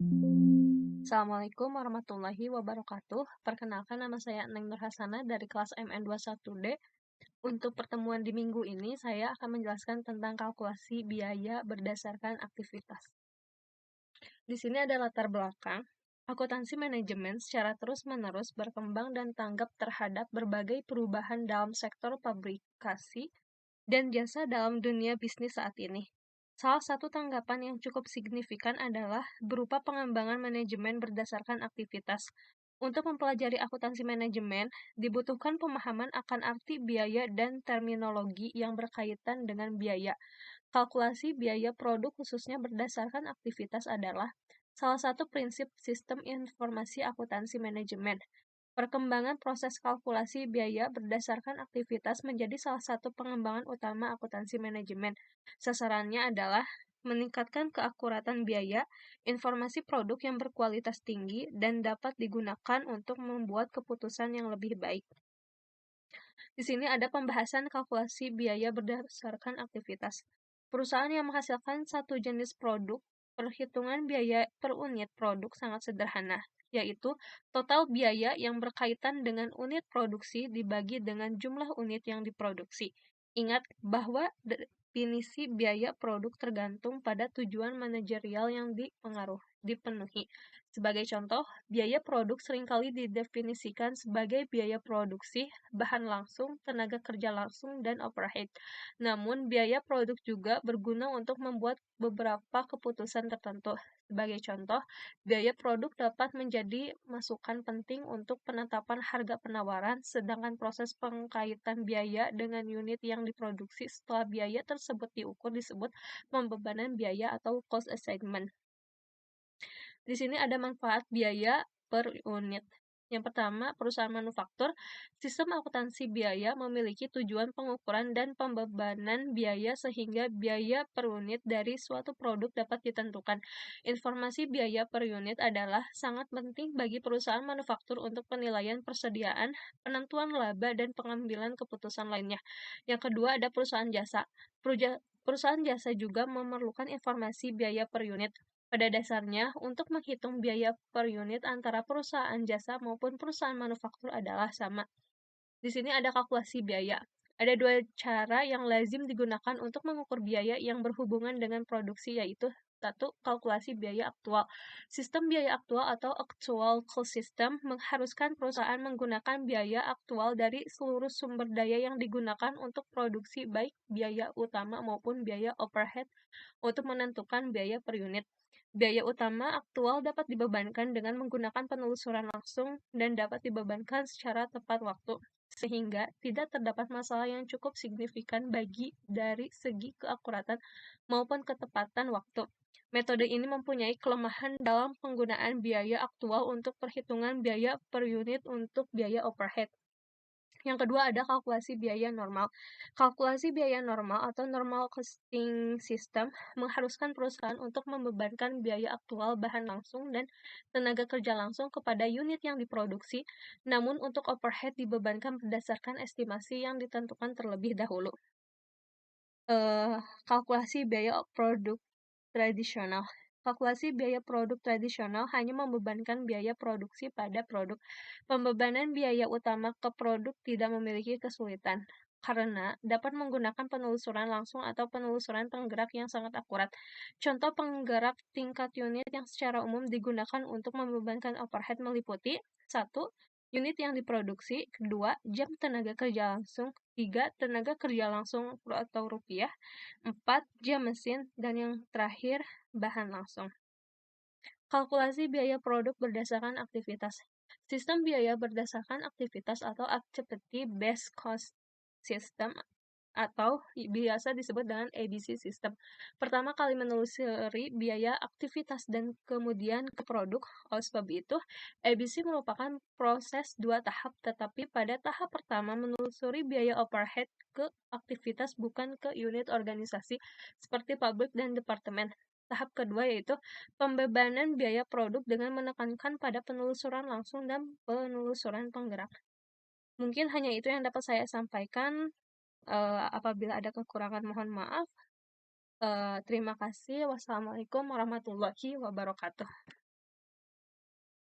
Assalamualaikum warahmatullahi wabarakatuh. Perkenalkan, nama saya Neng Nurhasana dari kelas MN21D. Untuk pertemuan di minggu ini, saya akan menjelaskan tentang kalkulasi biaya berdasarkan aktivitas. Di sini ada latar belakang. Akuntansi manajemen secara terus-menerus berkembang dan tanggap terhadap berbagai perubahan dalam sektor pabrikasi dan jasa dalam dunia bisnis saat ini. Salah satu tanggapan yang cukup signifikan adalah berupa pengembangan manajemen berdasarkan aktivitas. Untuk mempelajari akuntansi manajemen, dibutuhkan pemahaman akan arti biaya dan terminologi yang berkaitan dengan biaya. Kalkulasi biaya produk khususnya berdasarkan aktivitas adalah salah satu prinsip sistem informasi akuntansi manajemen. Perkembangan proses kalkulasi biaya berdasarkan aktivitas menjadi salah satu pengembangan utama akuntansi manajemen. Sasarannya adalah meningkatkan keakuratan biaya, informasi produk yang berkualitas tinggi, dan dapat digunakan untuk membuat keputusan yang lebih baik. Di sini ada pembahasan kalkulasi biaya berdasarkan aktivitas. Perusahaan yang menghasilkan satu jenis produk, perhitungan biaya per unit produk sangat sederhana, yaitu total biaya yang berkaitan dengan unit produksi dibagi dengan jumlah unit yang diproduksi. Ingat bahwa definisi biaya produk tergantung pada tujuan manajerial yang dipenuhi. Sebagai contoh, biaya produk seringkali didefinisikan sebagai biaya produksi, bahan langsung, tenaga kerja langsung, dan overhead. Namun, biaya produk juga berguna untuk membuat beberapa keputusan tertentu. Sebagai contoh, biaya produk dapat menjadi masukan penting untuk penetapan harga penawaran, sedangkan proses pengkaitan biaya dengan unit yang diproduksi setelah biaya tersebut diukur disebut pembebanan biaya atau cost assignment. Di sini ada manfaat biaya per unit. Yang pertama, perusahaan manufaktur, sistem akuntansi biaya memiliki tujuan pengukuran dan pembebanan biaya sehingga biaya per unit dari suatu produk dapat ditentukan. Informasi biaya per unit adalah sangat penting bagi perusahaan manufaktur untuk penilaian persediaan, penentuan laba, dan pengambilan keputusan lainnya. Yang kedua, ada perusahaan jasa. Perusahaan jasa juga memerlukan informasi biaya per unit. Pada dasarnya, untuk menghitung biaya per unit antara perusahaan jasa maupun perusahaan manufaktur adalah sama. Di sini ada kalkulasi biaya. Ada dua cara yang lazim digunakan untuk mengukur biaya yang berhubungan dengan produksi, yaitu satu, kalkulasi biaya aktual. Sistem biaya aktual atau actual cost system mengharuskan perusahaan menggunakan biaya aktual dari seluruh sumber daya yang digunakan untuk produksi, baik biaya utama maupun biaya overhead, untuk menentukan biaya per unit. Biaya utama aktual dapat dibebankan dengan menggunakan penelusuran langsung dan dapat dibebankan secara tepat waktu, sehingga tidak terdapat masalah yang cukup signifikan bagi dari segi keakuratan maupun ketepatan waktu. Metode ini mempunyai kelemahan dalam penggunaan biaya aktual untuk perhitungan biaya per unit untuk biaya overhead. Yang kedua ada kalkulasi biaya normal. Kalkulasi biaya normal atau normal costing system mengharuskan perusahaan untuk membebankan biaya aktual bahan langsung dan tenaga kerja langsung kepada unit yang diproduksi, namun untuk overhead dibebankan berdasarkan estimasi yang ditentukan terlebih dahulu. Kalkulasi biaya produk tradisional. Kalkulasi biaya produk tradisional hanya membebankan biaya produksi pada produk. Pembebanan biaya utama ke produk tidak memiliki kesulitan, karena dapat menggunakan penelusuran langsung atau penelusuran penggerak yang sangat akurat. Contoh penggerak tingkat unit yang secara umum digunakan untuk membebankan overhead meliputi 1. Unit yang diproduksi, 2. Jam tenaga kerja langsung, 3. Tenaga kerja langsung atau rupiah, 4. Jam mesin, dan yang terakhir bahan langsung. Kalkulasi biaya produk berdasarkan aktivitas. Sistem biaya berdasarkan aktivitas atau activity based cost system atau biasa disebut dengan ABC system. Pertama kali menelusuri biaya aktivitas dan kemudian ke produk. Oleh sebab itu, ABC merupakan proses dua tahap, tetapi pada tahap pertama menelusuri biaya overhead ke aktivitas bukan ke unit organisasi seperti pabrik dan departemen. Tahap kedua yaitu pembebanan biaya produk dengan menekankan pada penelusuran langsung dan penelusuran penggerak. Mungkin hanya itu yang dapat saya sampaikan. Apabila ada kekurangan mohon maaf. Terima kasih. Wassalamualaikum warahmatullahi wabarakatuh.